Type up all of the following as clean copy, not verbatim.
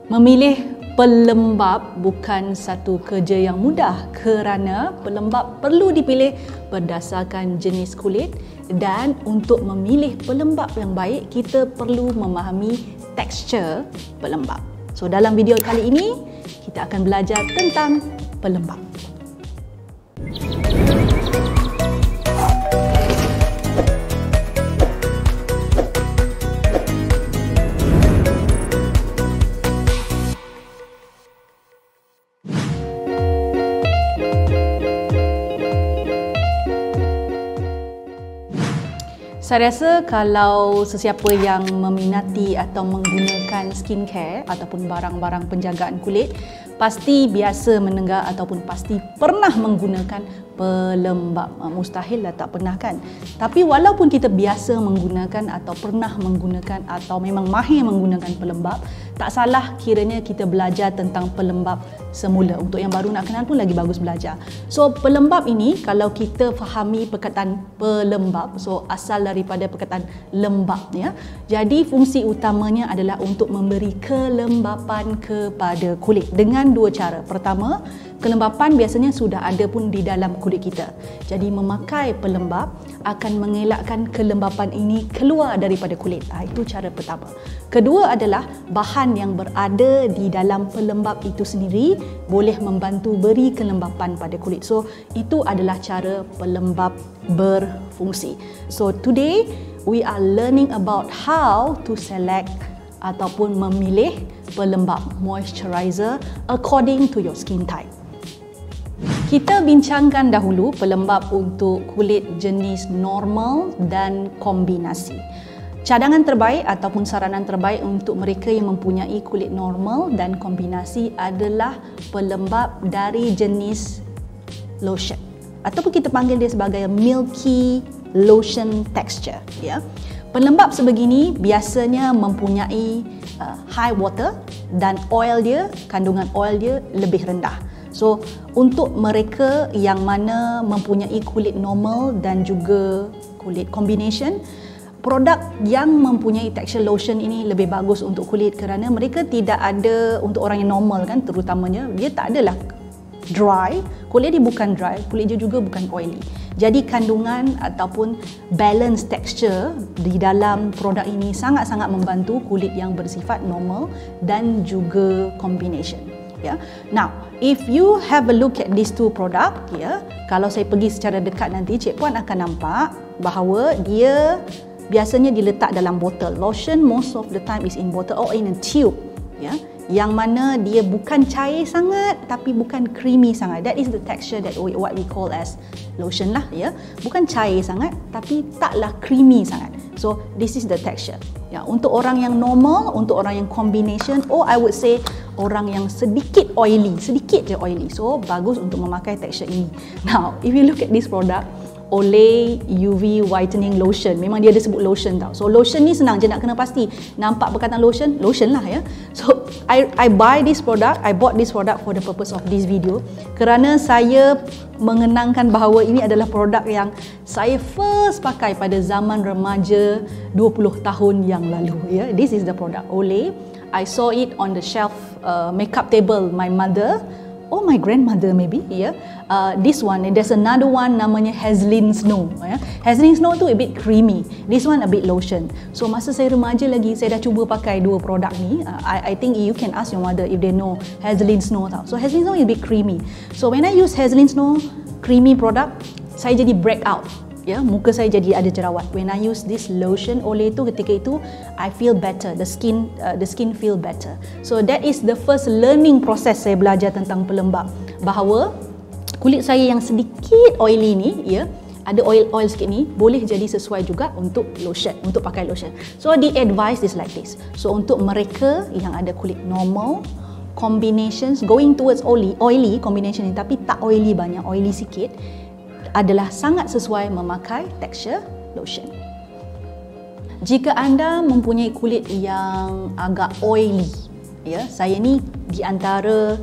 Memilih pelembap bukan satu kerja yang mudah kerana pelembap perlu dipilih berdasarkan jenis kulit, dan untuk memilih pelembap yang baik kita perlu memahami tekstur pelembap. So dalam video kali ini kita akan belajar tentang pelembap. Saya rasa kalau sesiapa yang meminati atau menggunakan skincare ataupun barang-barang penjagaan kulit pasti biasa mendengar ataupun pasti pernah menggunakan pelembap. Mustahil lah tak pernah kan? Tapi walaupun kita biasa menggunakan atau pernah menggunakan atau memang mahir menggunakan pelembap, tak salah kiranya kita belajar tentang pelembap semula. Untuk yang baru nak kenal pun lagi bagus belajar. So pelembap ini kalau kita fahami perkataan pelembap, so asal daripada perkataan lembap ya. Jadi fungsi utamanya adalah untuk memberi kelembapan kepada kulit dengan dua cara. Pertama, kelembapan biasanya sudah ada pun di dalam kulit kita. Jadi memakai pelembap akan mengelakkan kelembapan ini keluar daripada kulit. Itu cara pertama. Kedua adalah bahan yang berada di dalam pelembap itu sendiri boleh membantu beri kelembapan pada kulit. So itu adalah cara pelembap berfungsi. So today we are learning about how to select ataupun memilih pelembap moisturizer according to your skin type. Kita bincangkan dahulu pelembap untuk kulit jenis normal dan kombinasi. Cadangan terbaik ataupun saranan terbaik untuk mereka yang mempunyai kulit normal dan kombinasi adalah pelembap dari jenis lotion ataupun kita panggil dia sebagai milky lotion texture ya. Pelembap sebegini biasanya mempunyai high water dan oil dia, kandungan oil dia lebih rendah. So, untuk mereka yang mana mempunyai kulit normal dan juga kulit combination, produk yang mempunyai texture lotion ini lebih bagus untuk kulit kerana mereka tidak ada, untuk orang yang normal kan terutamanya, dia tak adalah dry, kulit dia bukan dry, kulit dia juga bukan oily. Jadi kandungan ataupun balance texture di dalam produk ini sangat-sangat membantu kulit yang bersifat normal dan juga combination. Yeah. Now, if you have a look at these two product, kalau saya pergi secara dekat nanti, Cik Puan akan nampak bahawa dia biasanya diletak dalam botol. Lotion most of the time is in bottle or in a tube, yang mana dia bukan cair sangat tapi bukan creamy sangat. That is the texture that what we call as lotion lah, bukan cair sangat tapi taklah creamy sangat. So this is the texture. Untuk orang yang normal, untuk orang yang combination, or I would say orang yang sedikit je oily. So bagus untuk memakai texture ini. Now, if you look at this product, Olay UV Whitening Lotion. Memang dia ada sebut lotion tau. So lotion ni senang je nak kena pasti. Nampak perkataan lotion, lotion lah ya. So I bought this product for the purpose of this video kerana saya mengenangkan bahawa ini adalah produk yang saya first pakai pada zaman remaja 20 tahun yang lalu ya. This is the product Olay. I saw it on the shelf makeup table my mother. Oh, my grandmother maybe, this one, and there's another one namanya Hazelin Snow. Hazelin Snow tu a bit creamy, this one a bit lotion. So masa saya remaja lagi, saya dah cuba pakai dua produk ni. I think you can ask your mother if they know Hazelin Snow tau. So Hazelin Snow is a bit creamy. So when I use Hazelin Snow creamy product, saya jadi breakout. Muka saya jadi ada jerawat. When I use this lotion Olay tu, ketika itu I feel better, the skin feel better. So that is the first learning process saya belajar tentang pelembap, bahawa kulit saya yang sedikit oily ni ada oil sikit ni boleh jadi sesuai juga untuk lotion, untuk pakai lotion. So the advice is like this. So untuk mereka yang ada kulit normal, combinations going towards oily combination ni tapi tak oily banyak, oily sikit, adalah sangat sesuai memakai texture lotion. Jika anda mempunyai kulit yang agak oily, saya ni di antara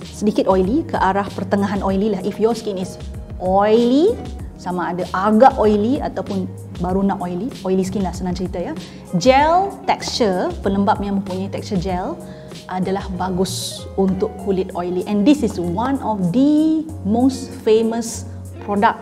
sedikit oily ke arah pertengahan oily lah. If your skin is oily, sama ada agak oily ataupun baru nak oily skin lah senang cerita ya. Gel texture, pelembap yang mempunyai texture gel adalah bagus untuk kulit oily, and this is one of the most famous product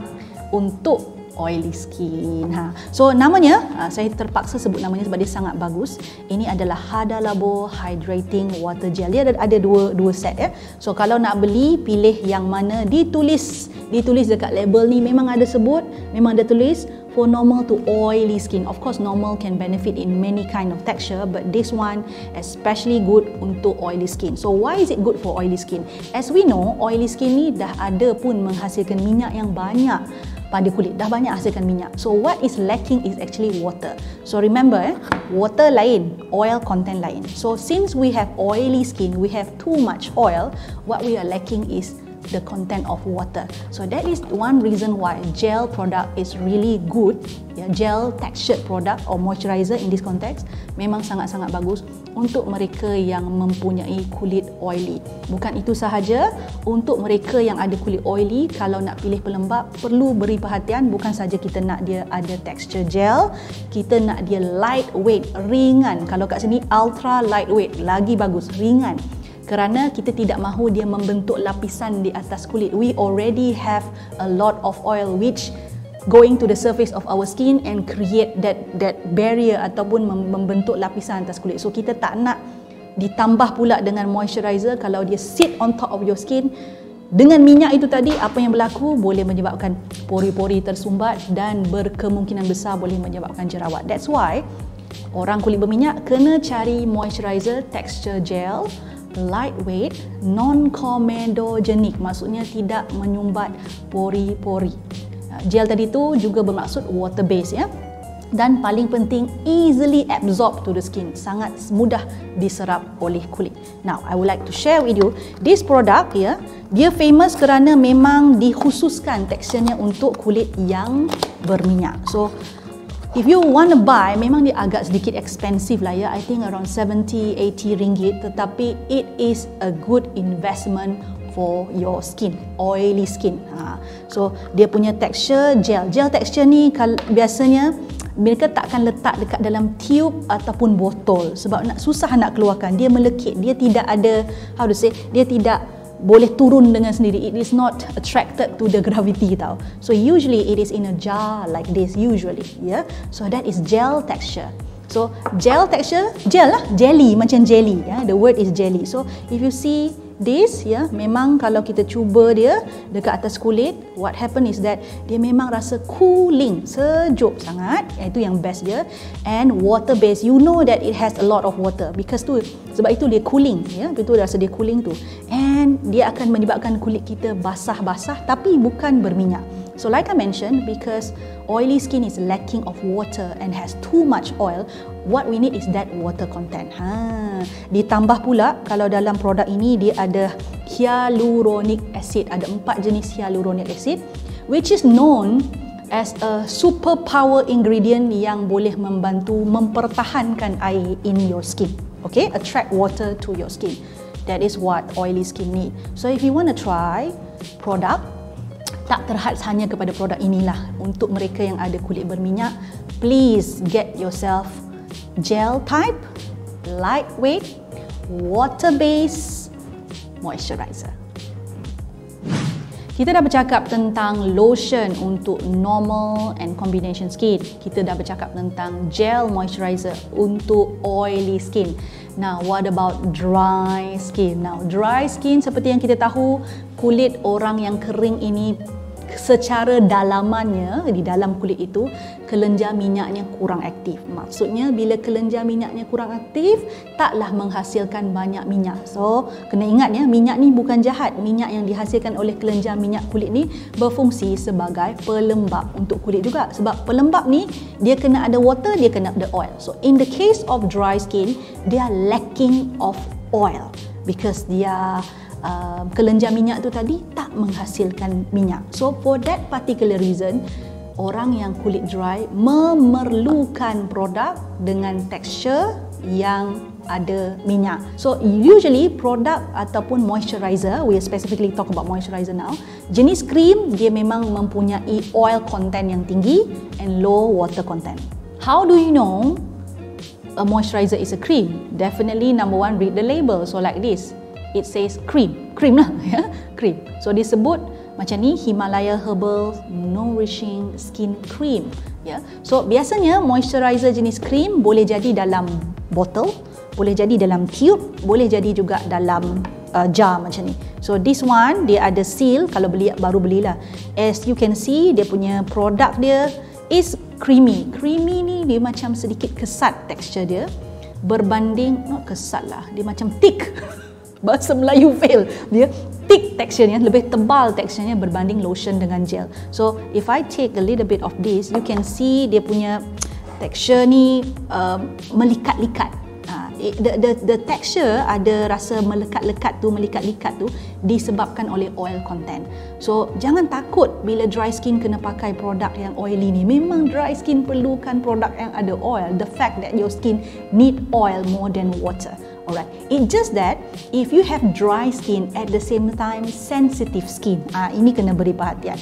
untuk oily skin. So namanya, saya terpaksa sebut namanya sebab dia sangat bagus. Ini adalah Hada Labo Hydrating Water Gel. Dia ada dua set ya. So kalau nak beli, pilih yang mana ditulis dekat label ni, memang ada sebut, memang ada tulis for normal to oily skin. Of course normal can benefit in many kind of texture, but this one especially good untuk oily skin. So why is it good for oily skin? As we know, oily skin ni dah ada pun menghasilkan minyak yang banyak pada kulit, dah banyak hasilkan minyak. So what is lacking is actually water. So remember, water lain, oil content lain. So since we have oily skin, we have too much oil, what we are lacking is the content of water. So that is one reason why gel product is really good. Gel textured product or moisturizer in this context memang sangat-sangat bagus untuk mereka yang mempunyai kulit oily. Bukan itu sahaja, untuk mereka yang ada kulit oily, kalau nak pilih pelembap perlu beri perhatian. Bukan saja kita nak dia ada texture gel, kita nak dia lightweight, ringan. Kalau kat sini ultra lightweight, lagi bagus, ringan. Kerana kita tidak mahu dia membentuk lapisan di atas kulit. We already have a lot of oil which going to the surface of our skin and create that barrier ataupun membentuk lapisan atas kulit. So kita tak nak ditambah pula dengan moisturizer. Kalau dia sit on top of your skin dengan minyak itu tadi, apa yang berlaku boleh menyebabkan pori-pori tersumbat dan berkemungkinan besar boleh menyebabkan jerawat. That's why orang kulit berminyak kena cari moisturizer texture gel, lightweight, non-comedogenic, maksudnya tidak menyumbat pori-pori. Gel tadi tu juga bermaksud water based ya. Dan paling penting, easily absorb to the skin, sangat mudah diserap oleh kulit. Now, I would like to share with you this product ya. Dia famous kerana memang dikhususkan teksturnya untuk kulit yang berminyak. So if you want to buy, memang dia agak sedikit expensive lah ya. I think around 70-80 ringgit, tetapi it is a good investment for your skin, oily skin. So dia punya texture gel texture ni biasanya mereka takkan letak dekat dalam tube ataupun botol sebab susah nak keluarkan. Dia melekit, dia tidak ada, dia tidak boleh turun dengan sendiri. It is not attracted to the gravity tau. So usually it is in a jar like this usually, yeah. So that is gel texture. So gel texture, gel lah, jelly, macam jelly ya. The word is jelly. So if you see this ya, memang kalau kita cuba dia dekat atas kulit, what happen is that dia memang rasa cooling, sejuk sangat. Itu yang best dia. And water based, you know that it has a lot of water because tu sebab itu dia cooling ya. Itu rasa dia cooling tu. And dia akan menyebabkan kulit kita basah-basah tapi bukan berminyak. So like I mentioned, because oily skin is lacking of water and has too much oil, what we need is that water content. Ditambah pula kalau dalam produk ini dia ada hyaluronic acid. Ada 4 jenis hyaluronic acid which is known as a superpower ingredient yang boleh membantu mempertahankan air in your skin. Okay, attract water to your skin. That is what oily skin need. So if you want to try product, tak terhad hanya kepada produk inilah. Untuk mereka yang ada kulit berminyak, please get yourself gel type, lightweight, water based moisturizer. Kita dah bercakap tentang lotion untuk normal and combination skin. Kita dah bercakap tentang gel moisturizer untuk oily skin. Now, what about dry skin? Now, dry skin seperti yang kita tahu, kulit orang yang kering ini secara dalamannya, di dalam kulit itu, kelenjar minyaknya kurang aktif. Maksudnya bila kelenjar minyaknya kurang aktif, taklah menghasilkan banyak minyak. So, kena ingat ya, minyak ni bukan jahat. Minyak yang dihasilkan oleh kelenjar minyak kulit ni berfungsi sebagai pelembap untuk kulit juga. Sebab pelembap ni, dia kena ada water, dia kena ada oil. So, in the case of dry skin, they are lacking of oil because dia kelenjar minyak tu tadi tak menghasilkan minyak. So for that particular reason, orang yang kulit dry memerlukan produk dengan tekstur yang ada minyak. So usually produk ataupun moisturizer, we specifically talk about moisturizer now, jenis krim dia memang mempunyai oil content yang tinggi and low water content. How do you know a moisturizer is a cream? Definitely number one, read the label. So like this, it says cream, cream lah ya, cream. So disebut macam ni, Himalaya Herbal Nourishing Skin Cream ya. So biasanya moisturizer jenis krim boleh jadi dalam botol, boleh jadi dalam tube, boleh jadi juga dalam jar macam ni. So this one dia ada seal, kalau beli baru belilah. As you can see, dia punya produk dia is creamy. Creamy ni dia macam sedikit kesat tekstur dia berbanding, not kesat lah, dia macam thick. Bahasa Melayu fail. Dia thick teksturnya, lebih tebal teksturnya berbanding lotion dengan gel. So if I take a little bit of this, you can see dia punya tekstur ni melikat-likat. The texture ada rasa melekat-lekat tu, melikat-likat tu disebabkan oleh oil content. So jangan takut bila dry skin kena pakai produk yang oily ni. Memang dry skin perlukan produk yang ada oil. The fact that your skin need oil more than water. Alright, it's just that if you have dry skin at the same time sensitive skin, ini kena beri perhatian.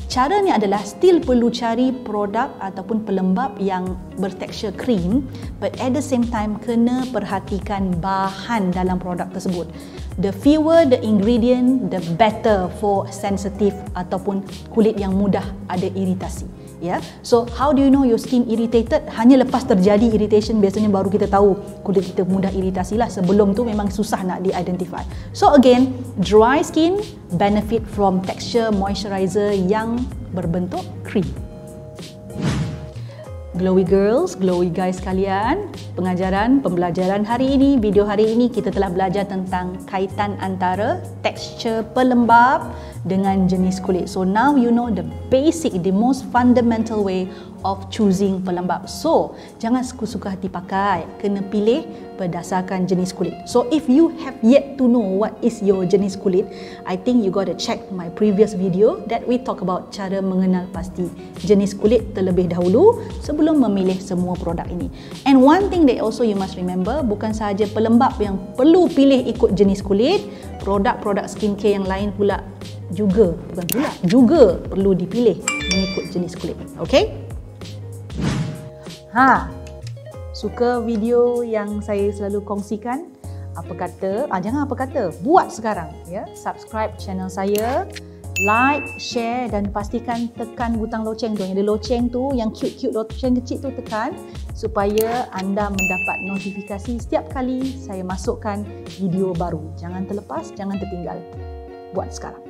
Caranya adalah still perlu cari produk ataupun pelembap yang bertekstur krim, but at the same time kena perhatikan bahan dalam produk tersebut. The fewer the ingredient, the better for sensitive ataupun kulit yang mudah ada iritasi. Ya, so how do you know your skin irritated? Hanya lepas terjadi irritation biasanya baru kita tahu kulit kita mudah iritasi lah. Sebelum tu memang susah nak di-identify. So again, dry skin benefit from texture moisturizer yang berbentuk cream. Glowwe girls, glowwe guys kalian, pembelajaran hari ini, video hari ini kita telah belajar tentang kaitan antara tekstur pelembap dengan jenis kulit. So now you know the basic, the most fundamental way of choosing pelembap. So jangan suka-suka hati pakai, kena pilih berdasarkan jenis kulit. So if you have yet to know what is your jenis kulit, I think you got to check my previous video that we talk about cara mengenal pasti jenis kulit terlebih dahulu sebelum memilih semua produk ini. And one thing that also you must remember, bukan sahaja pelembap yang perlu pilih ikut jenis kulit, produk-produk skincare yang lain pula juga perlu dipilih mengikut jenis kulit. Okay? Suka video yang saya selalu kongsikan? Apa kata? Jangan apa kata, buat sekarang ya. Subscribe channel saya, like, share dan pastikan tekan butang loceng tu. Yang ada loceng tu, yang cute-cute loceng kecil tu tekan supaya anda mendapat notifikasi setiap kali saya masukkan video baru. Jangan terlepas, jangan tertinggal. Buat sekarang.